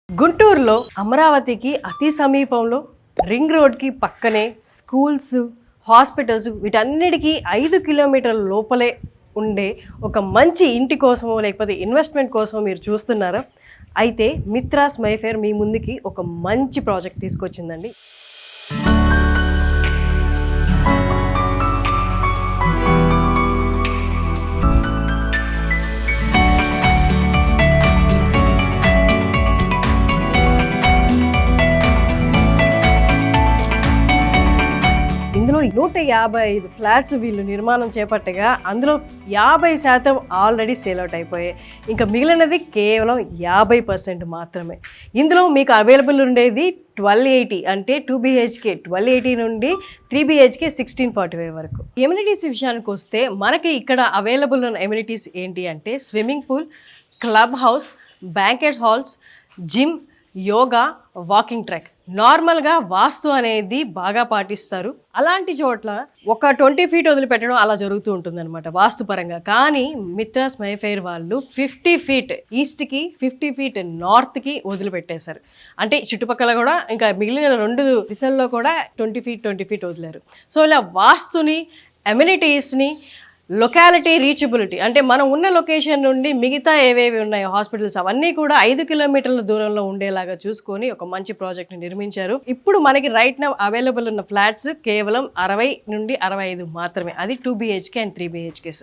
గుంటూరులో అమరావతికి అతి సమీపంలో రింగ్ రోడ్కి పక్కనే స్కూల్స్, హాస్పిటల్స్ వీటన్నిటికీ 5 కిలోమీటర్ల లోపలే ఉండే ఒక మంచి ఇంటి కోసమో లేకపోతే ఇన్వెస్ట్మెంట్ కోసమో మీరు చూస్తున్నారా? అయితే మిత్రాస్ మైఫేర్ మీ ముందుకి ఒక మంచి ప్రాజెక్ట్ తీసుకొచ్చిందండి. ఇందులో 155 ఫ్లాట్స్ వీళ్ళు నిర్మాణం చేపట్టగా అందులో 50% ఆల్రెడీ సేల్ అవుట్ అయిపోయాయి. ఇంకా మిగిలినది కేవలం 50% మాత్రమే. ఇందులో మీకు అవైలబుల్ ఉండేది 1280 అంటే 2 BHK 1280 నుండి 3 BHK 1645 వరకు. ఎమ్యూనిటీస్ విషయానికి వస్తే మనకి ఇక్కడ అవైలబుల్ ఉన్న ఎమ్యూనిటీస్ ఏంటి అంటే swimming pool, club house, banquet halls, gym, yoga, walking track. నార్మల్గా వాస్తు అనేది బాగా పాటిస్తారు. అలాంటి చోట్ల ఒక 20 ఫీట్ వదిలిపెట్టడం అలా జరుగుతూ ఉంటుంది అనమాట వాస్తు పరంగా. కానీ మిత్రాస్ మైఫేర్ వాళ్ళు 50 ఫీట్ ఈస్ట్కి 50 ఫీట్ నార్త్కి వదిలిపెట్టేశారు. అంటే చుట్టుపక్కల కూడా ఇంకా మిగిలిన 2 దిశల్లో కూడా 20 ఫీట్ వదిలేరు. సో ఇలా వాస్తుని, అమ్యూనిటీస్ని, లొకాలిటీ రీచబిలిటీ అంటే మనం ఉన్న లొకేషన్ నుండి మిగతా ఏవేవి ఉన్నాయో హాస్పిటల్స్ అవన్నీ కూడా 5 కిలోమీటర్ల దూరంలో ఉండేలాగా చూసుకొని ఒక మంచి ప్రాజెక్ట్ని నిర్మించారు. ఇప్పుడు మనకి రైట్ నౌ అవైలబుల్ ఉన్న ఫ్లాట్స్ కేవలం 60 నుండి 65 మాత్రమే. అది 2 BHK and 3 BHKs.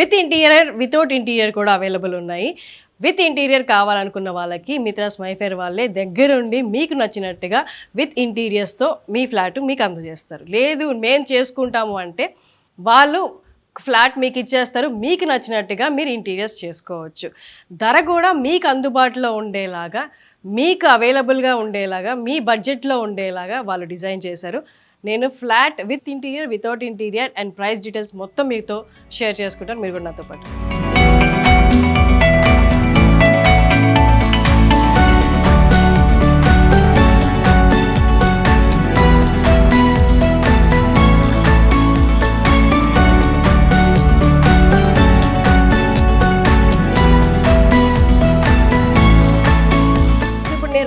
With interior, without interior కూడా అవైలబుల్ ఉన్నాయి. విత్ ఇంటీరియర్ కావాలనుకున్న వాళ్ళకి మిత్రాస్ మైఫేర్ వాళ్ళే దగ్గరుండి మీకు నచ్చినట్టుగా విత్ ఇంటీరియర్స్తో మీ ఫ్లాట్ మీకు అందజేస్తారు. లేదు మేము చేసుకుంటాము అంటే వాళ్ళు ఫ్లాట్ మీకు ఇచ్చేస్తారు. మీకు నచ్చినట్టుగా మీరు ఇంటీరియర్స్ చేసుకోవచ్చు. ధర కూడా మీకు అందుబాటులో ఉండేలాగా, మీకు అవైలబుల్గా ఉండేలాగా, మీ బడ్జెట్లో ఉండేలాగా వాళ్ళు డిజైన్ చేశారు. నేను flat with interior, without interior and price details మొత్తం మీతో షేర్ చేసుకుంటాను. మీరు కూడా నాతో పాటు.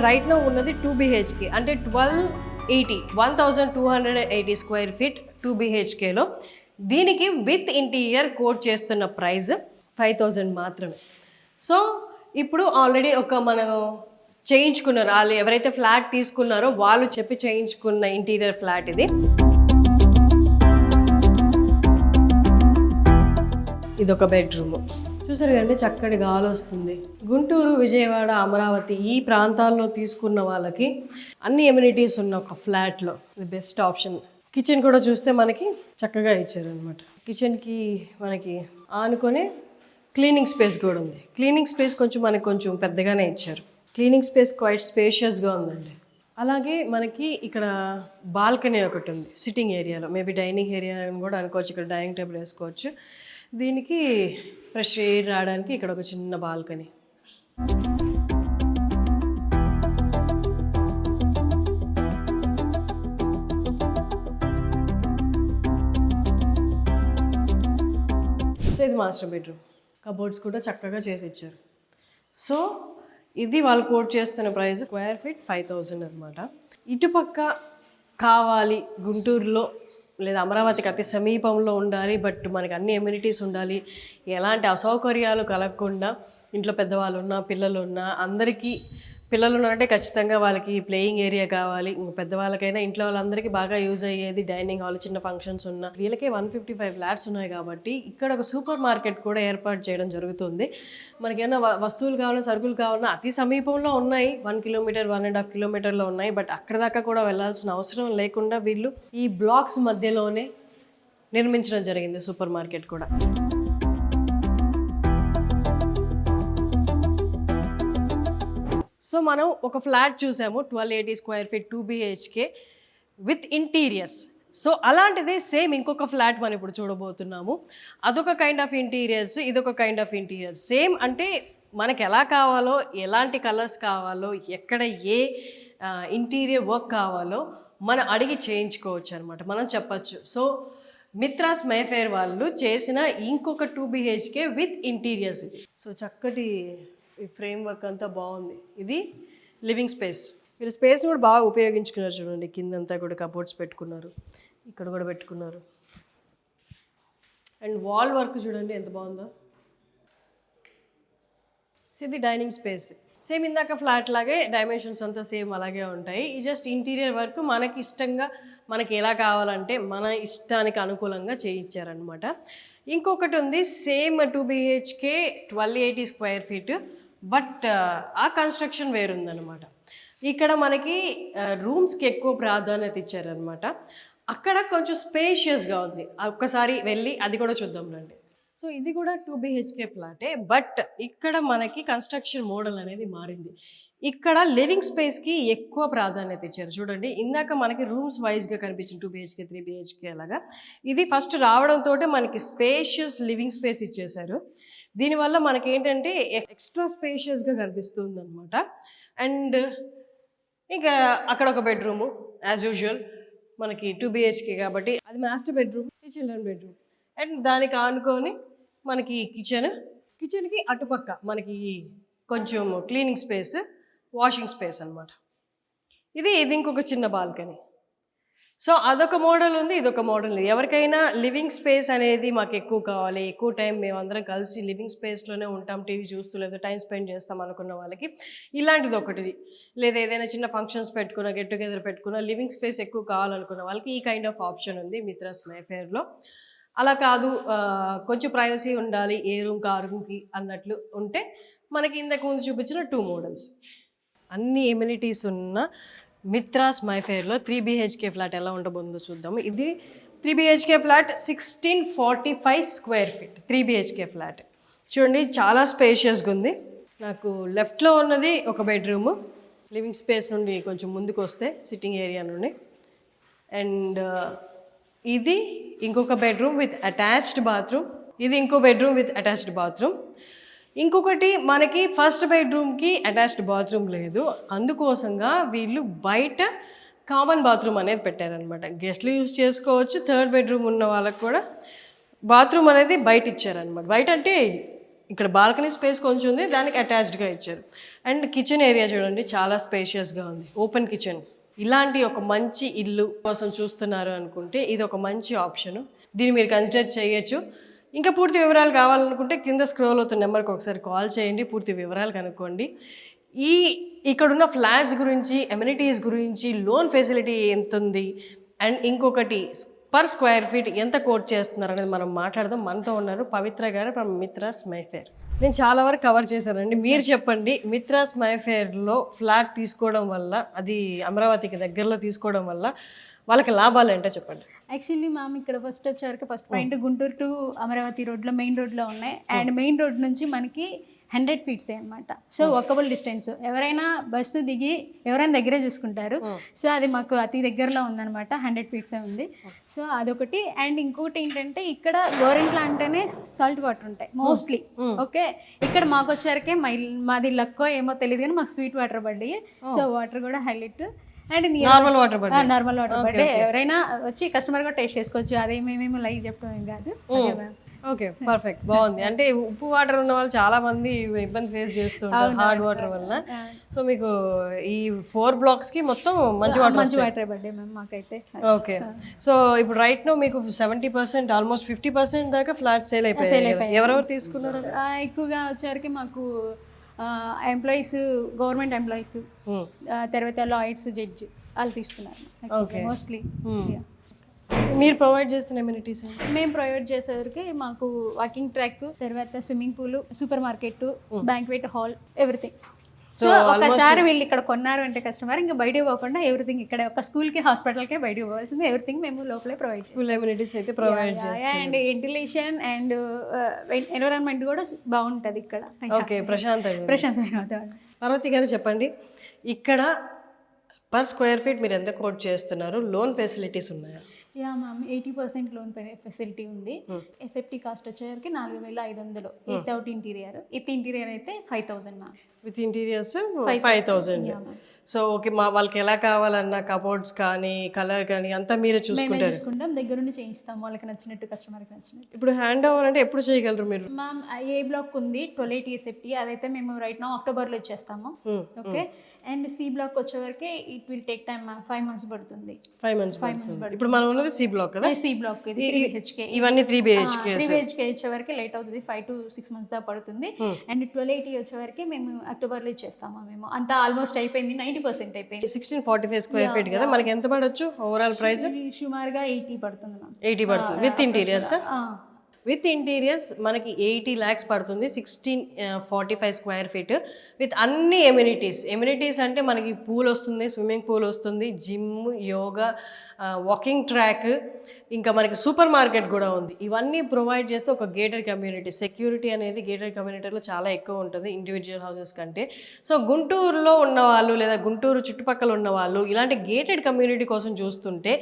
రైట్ నో ఉన్నది 2 BHK అంటే 1280 స్క్వేర్ ఫీట్ 2 BHKలో. దీనికి విత్ ఇంటీరియర్ కోట్ చేస్తున్న ప్రైస్ 5000 మాత్రమే. సో ఇప్పుడు ఆల్రెడీ మనం చేయించుకున్నారు, వాళ్ళు ఎవరైతే ఫ్లాట్ తీసుకున్నారో వాళ్ళు చెప్పి చేయించుకున్న ఇంటీరియర్ ఫ్లాట్ ఇది. ఇదొక బెడ్రూమ్. చూసారు కదండి, చక్కటి గాలి వస్తుంది. గుంటూరు, విజయవాడ, అమరావతి ఈ ప్రాంతాల్లో తీసుకున్న వాళ్ళకి అన్ని ఎమ్యూనిటీస్ ఉన్న ఒక ఫ్లాట్లో ఇది బెస్ట్ ఆప్షన్. కిచెన్ కూడా చూస్తే మనకి చక్కగా ఇచ్చారు అనమాట. కిచెన్కి మనకి ఆనుకొని క్లీనింగ్ స్పేస్ కూడా ఉంది. క్లీనింగ్ స్పేస్ కొంచెం పెద్దగానే ఇచ్చారు. క్లీనింగ్ స్పేస్ క్వైట్ స్పేషియస్గా ఉందండి. అలాగే మనకి ఇక్కడ బాల్కనీ ఒకటి ఉంది సిట్టింగ్ ఏరియాలో. మేబీ డైనింగ్ ఏరియా అని కూడా అనుకోవచ్చు. ఇక్కడ డైనింగ్ టేబుల్ వేసుకోవచ్చు. దీనికి ఫ్రెష్ ఎయిర్ రావడానికి ఇక్కడ ఒక చిన్న బాల్కనీ. సో ఇది మాస్టర్ బెడ్రూమ్. కబోర్డ్స్ కూడా చక్కగా చేసి ఇచ్చారు. సో ఇది వాళ్ళు కోట్ చేస్తున్న ప్రైస్ స్క్వేర్ ఫీట్ 5000 అనమాట. ఇటుపక్క కావాలి గుంటూరులో లేదా అమరావతికి అతి సమీపంలో ఉండాలి, బట్ మనకి అన్ని ఎమ్యూనిటీస్ ఉండాలి, ఎలాంటి అసౌకర్యాలు కలగకుండా, ఇంట్లో పెద్దవాళ్ళు ఉన్నా పిల్లలు ఉన్నా, అందరికీ పిల్లలు ఉన్నారంటే ఖచ్చితంగా వాళ్ళకి ప్లేయింగ్ ఏరియా కావాలి. పెద్దవాళ్ళకైనా ఇంట్లో వాళ్ళందరికీ బాగా యూజ్ అయ్యేది డైనింగ్ హాల్, చిన్న ఫంక్షన్స్ ఉన్న వీళ్ళకే 155 ఫ్లాట్స్ ఉన్నాయి కాబట్టి ఇక్కడ ఒక సూపర్ మార్కెట్ కూడా ఏర్పాటు చేయడం జరుగుతుంది. మనకేమైనా వస్తువులు కావాలన్నా, సరుకులు కావాలన్నా అతి సమీపంలో ఉన్నాయి. 1 కిలోమీటర్ 1.5 కిలోమీటర్లో ఉన్నాయి. బట్ అక్కడ దాకా కూడా వెళ్ళాల్సిన అవసరం లేకుండా వీళ్ళు ఈ బ్లాక్స్ మధ్యలోనే నిర్మించడం జరిగింది సూపర్ మార్కెట్ కూడా. సో మనం ఒక ఫ్లాట్ చూసాము 1280 square feet 2 BHK with interiors. So అలాంటిదే సేమ్ ఇంకొక ఫ్లాట్ మనం ఇప్పుడు చూడబోతున్నాము. అదొక కైండ్ ఆఫ్ ఇంటీరియర్స్, ఇదొక కైండ్ ఆఫ్ ఇంటీరియర్స్. సేమ్ అంటే మనకు ఎలా కావాలో, ఎలాంటి కలర్స్ కావాలో, ఎక్కడ ఏ ఇంటీరియర్ వర్క్ కావాలో మనం అడిగి చేయించుకోవచ్చు అనమాట, మనం చెప్పచ్చు. సో మిత్రాస్ మైఫేర్ వాళ్ళు చేసిన ఇంకొక 2 BHK విత్ ఇంటీరియర్స్ ఇది. సో చక్కటి ఫ్రేమ్ వర్క్ అంతా బాగుంది. ఇది లివింగ్ స్పేస్. వీళ్ళు స్పేస్ కూడా బాగా ఉపయోగించుకున్నారు చూడండి. కిందంతా కూడా కబోర్డ్స్ పెట్టుకున్నారు, ఇక్కడ కూడా పెట్టుకున్నారు. అండ్ వాల్ వర్క్ చూడండి ఎంత బాగుందో. ఇది డైనింగ్ స్పేస్. సేమ్ ఇందాక ఫ్లాట్ లాగే డైమెన్షన్స్ అంతా సేమ్ అలాగే ఉంటాయి. ఈ జస్ట్ ఇంటీరియర్ వర్క్ మనకి ఇష్టంగా మనకి ఎలా కావాలంటే మన ఇష్టానికి అనుకూలంగా చేయించారనమాట. ఇంకొకటి ఉంది same 2 BHK 1280 square feet, but ఆ కన్స్ట్రక్షన్ వేరుందనమాట. ఇక్కడ మనకి రూమ్స్కి ఎక్కువ ప్రాధాన్యత ఇచ్చారనమాట. అక్కడ కొంచెం స్పేషియస్గా ఉంది. ఒక్కసారి వెళ్ళి అది కూడా చూద్దాం రండి. సో ఇది కూడా 2 BHK ఫ్లాటే, బట్ ఇక్కడ మనకి కన్స్ట్రక్షన్ మోడల్ అనేది మారింది. ఇక్కడ లివింగ్ స్పేస్కి ఎక్కువ ప్రాధాన్యత ఇచ్చారు చూడండి. ఇందాక మనకి రూమ్స్ వైజ్గా కనిపించింది 2 BHK 3 BHK అలాగా. ఇది ఫస్ట్ రావడంతో మనకి స్పేషియస్ లివింగ్ స్పేస్ ఇచ్చేశారు. దీనివల్ల మనకి ఏంటంటే ఎక్స్ట్రా స్పేషియస్గా కనిపిస్తుంది అనమాట. అండ్ ఇంకా అక్కడ ఒక బెడ్రూము యాజ్ యూజువల్ మనకి 2 BHK కాబట్టి అది master bedroom, children bedroom. And దానికి ఆనుకొని మనకి కిచెన్కి అటుపక్క మనకి కొంచెం క్లీనింగ్ స్పేస్, వాషింగ్ స్పేస్ అనమాట. ఇది ఇంకొక చిన్న బాల్కనీ. సో అదొక మోడల్ ఉంది, ఇదొక మోడల్ ఉంది. ఎవరికైనా లివింగ్ స్పేస్ అనేది మాకు ఎక్కువ కావాలి, ఎక్కువ టైం మేమందరం కలిసి లివింగ్ స్పేస్లోనే ఉంటాం, టీవీ చూస్తూ లేదా టైం స్పెండ్ చేస్తాం అనుకున్న వాళ్ళకి ఇలాంటిది ఒకటి, లేదా ఏదైనా చిన్న ఫంక్షన్స్ పెట్టుకున్న, గెట్ టుగెదర్ పెట్టుకున్న, లివింగ్ స్పేస్ ఎక్కువ కావాలనుకున్న వాళ్ళకి ఈ కైండ్ ఆఫ్ ఆప్షన్ ఉంది మిత్రాస్ మైఫేర్లో. అలా కాదు కొంచెం ప్రైవసీ ఉండాలి ఏ రూమ్కి ఆ రూమ్కి అన్నట్లు ఉంటే మనకి ఇంతకు ముందు చూపించిన 2 మోడల్స్ అన్ని ఎమ్యూనిటీస్ ఉన్న మిత్రాస్ మైఫేర్లో 3 BHK ఫ్లాట్ ఎలా ఉండబోతుందో చూద్దాము. ఇది 3 BHK flat 1645 square feet 3 BHK flat. చూడండి చాలా స్పేషియస్గా ఉంది. నాకు లెఫ్ట్లో ఉన్నది ఒక బెడ్రూము, లివింగ్ స్పేస్ నుండి కొంచెం ముందుకు వస్తే సిట్టింగ్ ఏరియా నుండి. అండ్ ఇది ఇంకొక బెడ్రూమ్ విత్ అటాచ్డ్ బాత్రూమ్, ఇది ఇంకో బెడ్రూమ్ విత్ అటాచ్డ్ బాత్రూమ్. ఇంకొకటి మనకి ఫస్ట్ బెడ్రూమ్కి అటాచ్డ్ బాత్రూమ్ లేదు, అందుకోసంగా వీళ్ళు బయట కామన్ బాత్రూమ్ అనేది పెట్టారనమాట. గెస్ట్లు యూజ్ చేసుకోవచ్చు, 3rd బెడ్రూమ్ ఉన్న వాళ్ళకి కూడా బాత్రూమ్ అనేది బయట ఇచ్చారనమాట. బయట అంటే ఇక్కడ బాల్కనీ స్పేస్ కొంచెం ఉంది, దానికి అటాచ్డ్గా ఇచ్చారు. అండ్ కిచెన్ ఏరియా చూడండి చాలా స్పేషియస్గా ఉంది, ఓపెన్ కిచెన్. ఇలాంటి ఒక మంచి ఇల్లు కోసం చూస్తున్నారు అనుకుంటే ఇది ఒక మంచి ఆప్షను, దీన్ని మీరు కన్సిడర్ చేయొచ్చు. ఇంకా పూర్తి వివరాలు కావాలనుకుంటే కింద స్క్రోల్ అవుతున్న నెంబర్కి ఒకసారి కాల్ చేయండి, పూర్తి వివరాలు కనుక్కోండి. ఇక్కడున్న ఫ్లాట్స్ గురించి, ఎమ్యూనిటీస్ గురించి, లోన్ ఫెసిలిటీ ఎంత ఉంది, అండ్ ఇంకొకటి పర్ స్క్వేర్ ఫీట్ ఎంత కోట్ చేస్తున్నారు అనేది మనం మాట్లాడదాం. మనతో ఉన్నారు పవిత్ర గారు ఫ్రమ్ మిత్రాస్ మైఫేర్. నేను చాలా వరకు కవర్ చేశానండి, మీరు చెప్పండి మిత్రాస్ మైఫేర్లో ఫ్లాట్ తీసుకోవడం వల్ల, అది అమరావతికి దగ్గరలో తీసుకోవడం వల్ల వాళ్ళకి లాభాలు ఏంటో చెప్పండి. యాక్చువల్లీ మ్యామ్ ఇక్కడ ఫస్ట్ వచ్చేవరకు first point Guntur to Amaravati రోడ్లో మెయిన్ రోడ్లో ఉన్నాయి. అండ్ మెయిన్ రోడ్ నుంచి మనకి 100 feet అనమాట. సో వాకబుల్ డిస్టెన్స్, ఎవరైనా బస్సు దిగి ఎవరైనా దగ్గరే చూసుకుంటారు. సో అది మాకు అతి దగ్గరలో ఉందన్నమాట, 100 feet ఉంది. సో అదొకటి. అండ్ ఇంకోటి ఏంటంటే ఇక్కడ గోరెంట్ల అంటేనే సాల్ట్ వాటర్ ఉంటాయి మోస్ట్లీ. ఓకే, ఇక్కడ మాకు వచ్చేవరకే మాది లక్కో ఏమో తెలియదు కానీ మాకు స్వీట్ వాటర్ పడ్డాయి. సో వాటర్ కూడా హైలైట్. అండ్ నార్మల్ వాటర్ పడ్డాయి. ఎవరైనా వచ్చి కస్టమర్ కూడా టేస్ట్ చేసుకోవచ్చు, అదే మేమేమో లైవ్ చెప్పడం కాదు. ఓకే, పర్ఫెక్ట్, బాగుంది. అంటే ఉప్పు వాటర్ ఉన్న వాళ్ళు చాలా మంది ఇబ్బంది ఫేస్ చేస్తుంటారు హార్డ్ వాటర్ వల్ల. సో మీకు ఈ 4 blocks కి మొత్తం మంచి వాటర్ పడ్డాయి మ్యామ్ మాకైతే. ఓకే, సో ఇప్పుడు రైట్ నో మీకు 70% ఆల్మోస్ట్ 50% దాకా ఫ్లాట్ సేల్ అయిపోయాయి. ఎవరెవరు తీసుకున్నారు? ఎక్కువగా వచ్చేసరికి మాకు ఎంప్లాయీస్, గవర్నమెంట్ ఎంప్లాయీస్, తర్వాత లాయర్స్, జడ్జి వాళ్ళు తీసుకున్నారు మోస్ట్లీ. మీరు ప్రొవైడ్ చేస్తున్న ఎమ్యూనిటీస్? మేము ప్రొవైడ్ చేసేసరికి మాకు వాకింగ్ ట్రాక్, తర్వాత swimming pool, super market, banquet hall, everything. So ఒకసారి వీళ్ళు ఇక్కడ కొన్నారు అంటే కస్టమర్ ఇంకా బయటకు పోకుండా ఎవ్రీథింగ్ ఇక్కడ ఒక స్కూల్కి, హాస్పిటల్కే బయటకు పోవాల్సింది, ఎవ్రీథింగ్ మేము లోపలే ప్రొవైడ్ చేస్తాం. ఫుల్ ఎమ్యూనిటీస్ అయితే ప్రొవైడ్ చేస్తాం. అండ్ వెంటిలేషన్ అండ్ ఎన్విరాన్మెంట్ కూడా బాగుంటుంది ఇక్కడ. ఓకే, ప్రశాంతమైన వాతావరణం. పార్వతి గారు చెప్పండి, ఇక్కడ పర్ స్క్వేర్ ఫీట్ మీరు ఎంత కోట్ చేస్తున్నారు? లోన్ ఫెసిలిటీస్ ఉన్నాయా? యా మ్యామ్, 80% లోన్ ఫెసిలిటీ ఉంది. ఎస్ఎఫ్టీ కాస్ట్ వచ్చేసరికి 4500 వితౌట్ ఇంటీరియర్. విత్ ఇంటీరియర్ అయితే 5000 ma'am. With interiors 5,000. So okay, వాళ్ళకి ఎలా కావాలన్నా కబోర్డ్స్ కానీ కలర్ కానీ అంతా మీరే చూసుకుంటారు. చూసుకుంటాం, దగ్గరుండి చేయిస్తాం వాళ్ళకి నచ్చినట్టు, కస్టమర్కి నచ్చినట్టు. ఇప్పుడు హ్యాండ్ ఓవర్ అంటే ఎప్పుడు చేయగలరు మీరు? మ్యామ్ ఏ బ్లాక్ ఉంది 1280 SFT, అదైతే మేము రైట్ నౌ అక్టోబర్లో ఇచ్చేస్తాము. ఓకే, అండ్ సి బ్లాక్ వచ్చేవరకు it will take time ma'am, 5 months పడుతుంది. 5 months పడుతుంది. ఇప్పుడు మనం ఉన్నది సి బ్లాక్ కదా? సి బ్లాక్ ఇది 3 BHK. ఇవన్నీ 3 BHK. 3 BHK వచ్చేవరకు లేట్ అవుతుంది, 5 to 6 months దాకా పడుతుంది. అండ్ 1280 వచ్చేవరకు మేము అక్టోబర్లో ఇచ్చేస్తాము. మేము అంతా ఆల్మోస్ట్ అయిపోయింది, 90% అయిపోయింది. 1645 square feet కదా, మనకి ఎంత పడొచ్చు ఓవరాల్ ప్రైస్? సుమారుగా 80 పడుతుంది మ్యామ్. 80 పడుతుంది విత్ ఇంటీరియర్స్. విత్ ఇంటీరియర్స్ మనకి 80 lakhs పడుతుంది, 1645 square feet విత్ అన్ని ఎమ్యూనిటీస్ అంటే మనకి పూల్ వస్తుంది, స్విమ్మింగ్ పూల్ వస్తుంది, జిమ్, యోగా, వాకింగ్ ట్రాక్, ఇంకా మనకి సూపర్ మార్కెట్ కూడా ఉంది. ఇవన్నీ ప్రొవైడ్ చేస్తే ఒక గేటెడ్ కమ్యూనిటీ, సెక్యూరిటీ అనేది గేటెడ్ కమ్యూనిటీలో చాలా ఎక్కువ ఉంటుంది ఇండివిజువల్ హౌసెస్ కంటే. సో గుంటూరులో ఉన్నవాళ్ళు లేదా గుంటూరు చుట్టుపక్కల ఉన్నవాళ్ళు ఇలాంటి గేటెడ్ కమ్యూనిటీ కోసం చూస్తుంటే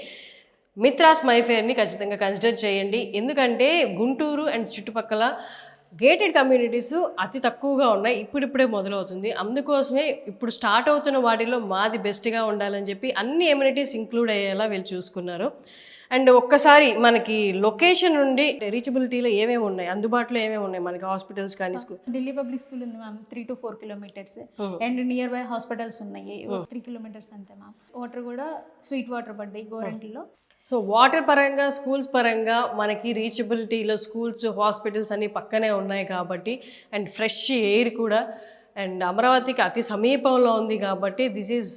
మిత్రాస్ మైఫేర్ని ఖచ్చితంగా కన్సిడర్ చేయండి. ఎందుకంటే గుంటూరు అండ్ చుట్టుపక్కల గేటెడ్ కమ్యూనిటీస్ అతి తక్కువగా ఉన్నాయి, ఇప్పుడిప్పుడే మొదలవుతుంది. అందుకోసమే ఇప్పుడు స్టార్ట్ అవుతున్న వాటిలో మాది బెస్ట్గా ఉండాలని చెప్పి అన్ని ఎమ్యూనిటీస్ ఇంక్లూడ్ అయ్యేలా వీళ్ళు చూసుకున్నారు. అండ్ ఒక్కసారి మనకి లొకేషన్ నుండి రీచబిలిటీలో ఏమేమి ఉన్నాయి, అందుబాటులో ఏమేమి ఉన్నాయి మనకి, హాస్పిటల్స్ కానీ స్కూల్? ఢిల్లీ పబ్లిక్ స్కూల్ ఉంది ma'am, 3 to 4 kilometers. And near by hospitals ఉన్నాయి 3 kilometers అంతే మ్యామ్. వాటర్ కూడా స్వీట్ వాటర్ పడ్డాయి గోరంటిలో. సో వాటర్ పరంగా, స్కూల్స్ పరంగా మనకి రీచబిలిటీలో స్కూల్స్, హాస్పిటల్స్ అన్నీ పక్కనే ఉన్నాయి కాబట్టి, అండ్ ఫ్రెష్ ఎయిర్ కూడా, అండ్ అమరావతికి అతి సమీపంలో ఉంది కాబట్టి this is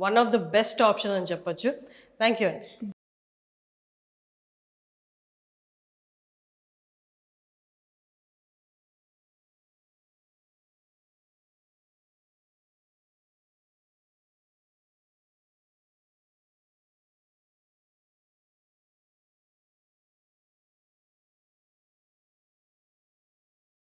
one of the best option అని చెప్పొచ్చు. థ్యాంక్ యూ అండి.